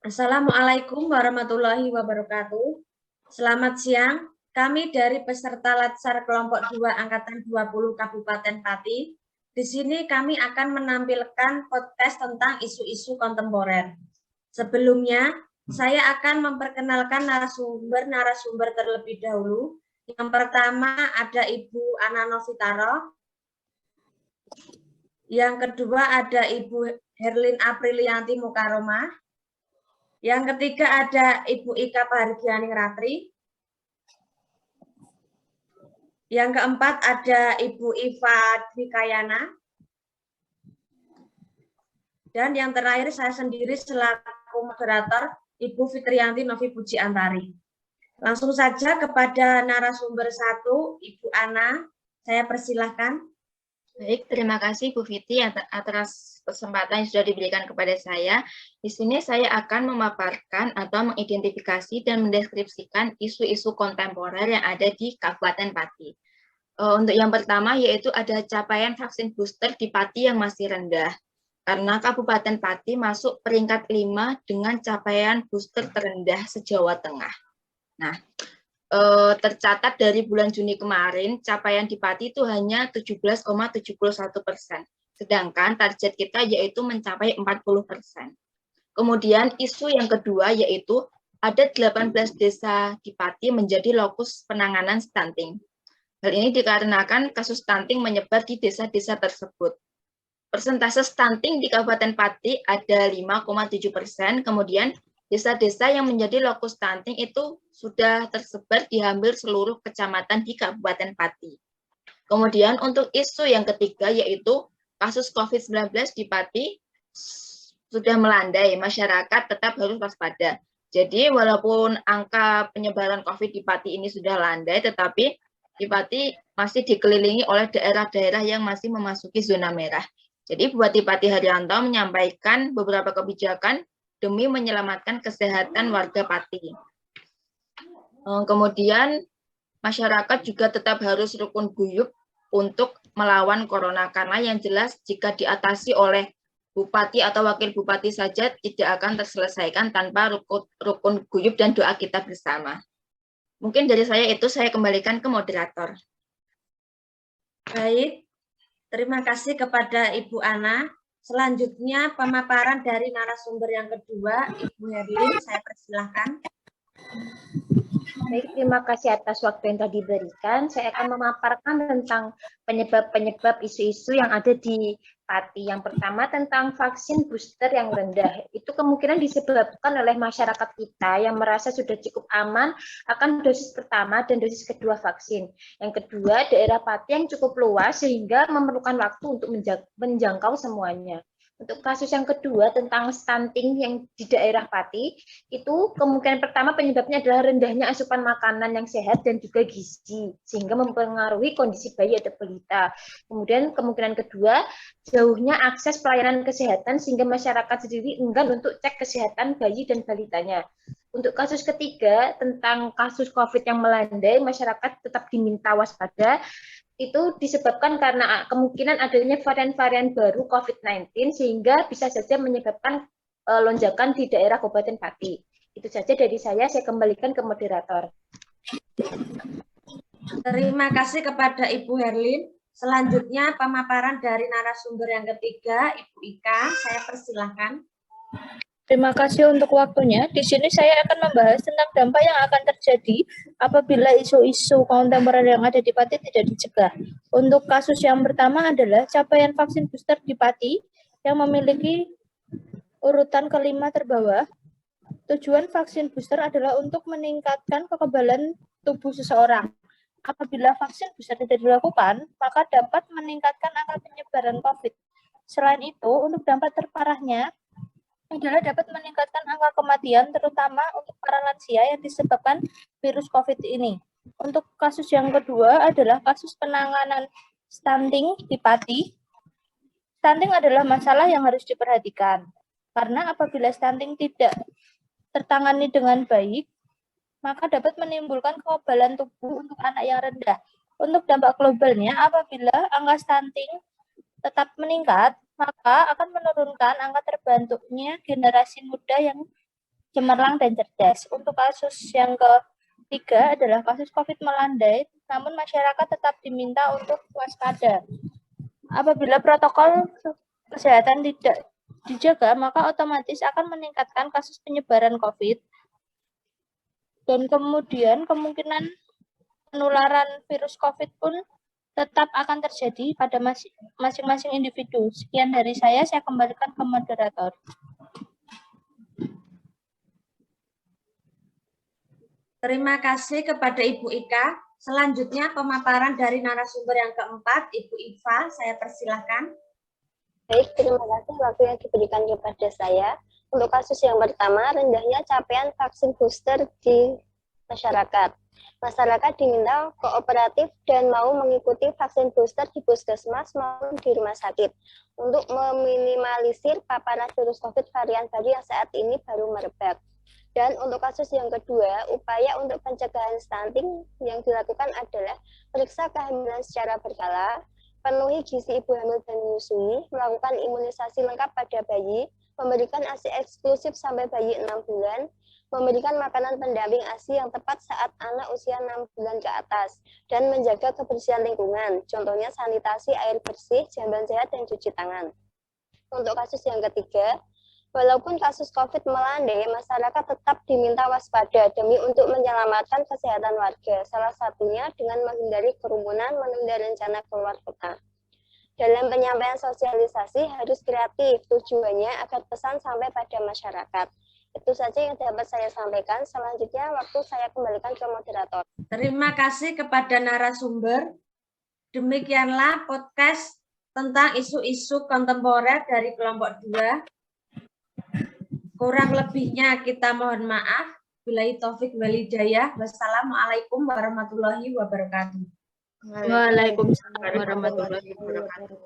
Assalamualaikum warahmatullahi wabarakatuh. Selamat siang. Kami dari peserta Latsar kelompok 2 angkatan 20 Kabupaten Pati. Di sini kami akan menampilkan podcast tentang isu-isu kontemporer. Sebelumnya, saya akan memperkenalkan narasumber terlebih dahulu. Yang pertama ada Ibu Ana Novitaro. Yang kedua ada Ibu Herlin Aprilianti Mukaromah. Yang ketiga ada Ibu Ika Pahargianing Ratri. Yang keempat ada Ibu Iva Dwikayana. Dan yang terakhir saya sendiri selaku moderator Ibu Fitrianti Novi Puji Antari. Langsung saja kepada narasumber 1, Ibu Ana, saya persilahkan. Baik, terima kasih Bu Fitri atas kesempatan yang sudah diberikan kepada saya. Di sini saya akan memaparkan atau mengidentifikasi dan mendeskripsikan isu-isu kontemporer yang ada di Kabupaten Pati. Untuk yang pertama yaitu ada capaian vaksin booster di Pati yang masih rendah. Karena Kabupaten Pati masuk peringkat 5 dengan capaian booster terendah se-Jawa Tengah. Nah, tercatat dari bulan Juni kemarin, capaian di Pati itu hanya 17,71%. Sedangkan target kita yaitu mencapai 40%. Kemudian isu yang kedua yaitu ada 18 desa di Pati menjadi lokus penanganan stunting. Hal ini dikarenakan kasus stunting menyebar di desa-desa tersebut. Persentase stunting di Kabupaten Pati ada 5,7%, kemudian desa-desa yang menjadi lokus stunting itu sudah tersebar di hampir seluruh kecamatan di Kabupaten Pati. Kemudian untuk isu yang ketiga yaitu kasus COVID-19 di Pati sudah melandai, masyarakat tetap harus waspada. Jadi walaupun angka penyebaran COVID di Pati ini sudah landai, tetapi di Pati masih dikelilingi oleh daerah-daerah yang masih memasuki zona merah. Jadi Bupati Pati Haryanto menyampaikan beberapa kebijakan demi menyelamatkan kesehatan warga Pati. Kemudian masyarakat juga tetap harus rukun guyup untuk melawan corona, karena yang jelas jika diatasi oleh bupati atau wakil bupati saja tidak akan terselesaikan tanpa rukun guyup dan doa kita bersama. Mungkin dari saya itu, saya kembalikan ke moderator. Baik, terima kasih kepada Ibu Ana. Selanjutnya pemaparan dari narasumber yang kedua, Ibu Herlin, saya persilahkan. Baik, terima kasih atas waktu yang telah diberikan. Saya akan memaparkan tentang penyebab-penyebab isu-isu yang ada di Pati. Yang pertama tentang vaksin booster yang rendah. Itu kemungkinan disebabkan oleh masyarakat kita yang merasa sudah cukup aman akan dosis pertama dan dosis kedua vaksin. Yang kedua, daerah Pati yang cukup luas sehingga memerlukan waktu untuk menjangkau semuanya. Untuk kasus yang kedua tentang stunting yang di daerah Pati, itu kemungkinan pertama penyebabnya adalah rendahnya asupan makanan yang sehat dan juga gizi, sehingga mempengaruhi kondisi bayi atau balita. Kemudian kemungkinan kedua, jauhnya akses pelayanan kesehatan sehingga masyarakat sendiri enggan untuk cek kesehatan bayi dan balitanya. Untuk kasus ketiga tentang kasus COVID yang melandai, masyarakat tetap diminta waspada. Itu disebabkan karena kemungkinan adanya varian-varian baru COVID-19 sehingga bisa saja menyebabkan lonjakan di daerah Kabupaten Pati. Itu saja dari saya kembalikan ke moderator. Terima kasih kepada Ibu Herlin. Selanjutnya pemaparan dari narasumber yang ketiga, Ibu Ika, saya persilahkan. Terima kasih untuk waktunya. Di sini saya akan membahas tentang dampak yang akan terjadi apabila isu-isu kontemporer yang ada di Pati tidak dicegah. Untuk kasus yang pertama adalah capaian vaksin booster di Pati yang memiliki urutan kelima terbawah. Tujuan vaksin booster adalah untuk meningkatkan kekebalan tubuh seseorang. Apabila vaksin booster tidak dilakukan, maka dapat meningkatkan angka penyebaran COVID. Selain itu, untuk dampak terparahnya adalah dapat meningkatkan angka kematian, terutama untuk para lansia yang disebabkan virus COVID ini. Untuk kasus yang kedua adalah kasus penanganan stunting di Pati. Stunting adalah masalah yang harus diperhatikan, karena apabila stunting tidak tertangani dengan baik, maka dapat menimbulkan kekebalan tubuh untuk anak yang rendah. Untuk dampak globalnya, apabila angka stunting tetap meningkat, maka akan menurunkan angka terbentuknya generasi muda yang cemerlang, dan cerdas. Untuk kasus yang ketiga adalah kasus COVID melandai, namun masyarakat tetap diminta untuk waspada. Apabila protokol kesehatan tidak dijaga, maka otomatis akan meningkatkan kasus penyebaran COVID, dan kemudian kemungkinan penularan virus COVID pun tetap akan terjadi pada masing-masing individu. Sekian dari saya kembalikan ke moderator. Terima kasih kepada Ibu Ika. Selanjutnya pemaparan dari narasumber yang keempat, Ibu Iva, saya persilahkan. Baik, terima kasih waktu yang diberikan kepada saya. Untuk kasus yang pertama, rendahnya capaian vaksin booster di masyarakat. Masyarakat diminta kooperatif dan mau mengikuti vaksin booster di puskesmas maupun di rumah sakit untuk meminimalisir paparan virus COVID varian baru yang saat ini baru merebak. Dan untuk kasus yang kedua, upaya untuk pencegahan stunting yang dilakukan adalah periksa kehamilan secara berkala, penuhi gizi ibu hamil dan menyusui, melakukan imunisasi lengkap pada bayi, memberikan ASI eksklusif sampai bayi 6 bulan, memberikan makanan pendamping ASI yang tepat saat anak usia 6 bulan ke atas, dan menjaga kebersihan lingkungan, contohnya sanitasi air bersih, jamban sehat, dan cuci tangan. Untuk kasus yang ketiga, walaupun kasus COVID melandai, masyarakat tetap diminta waspada demi untuk menyelamatkan kesehatan warga, salah satunya dengan menghindari kerumunan, menunda rencana keluar kota. Dalam penyampaian sosialisasi harus kreatif, tujuannya agar pesan sampai pada masyarakat. Itu saja yang dapat saya sampaikan. Selanjutnya waktu saya kembalikan ke moderator. Terima kasih kepada narasumber. Demikianlah podcast tentang isu-isu kontemporer dari kelompok 2. Kurang lebihnya kita mohon maaf. Billahi taufik wal hidayah. Wassalamualaikum warahmatullahi wabarakatuh. Waalaikumsalam warahmatullahi wabarakatuh.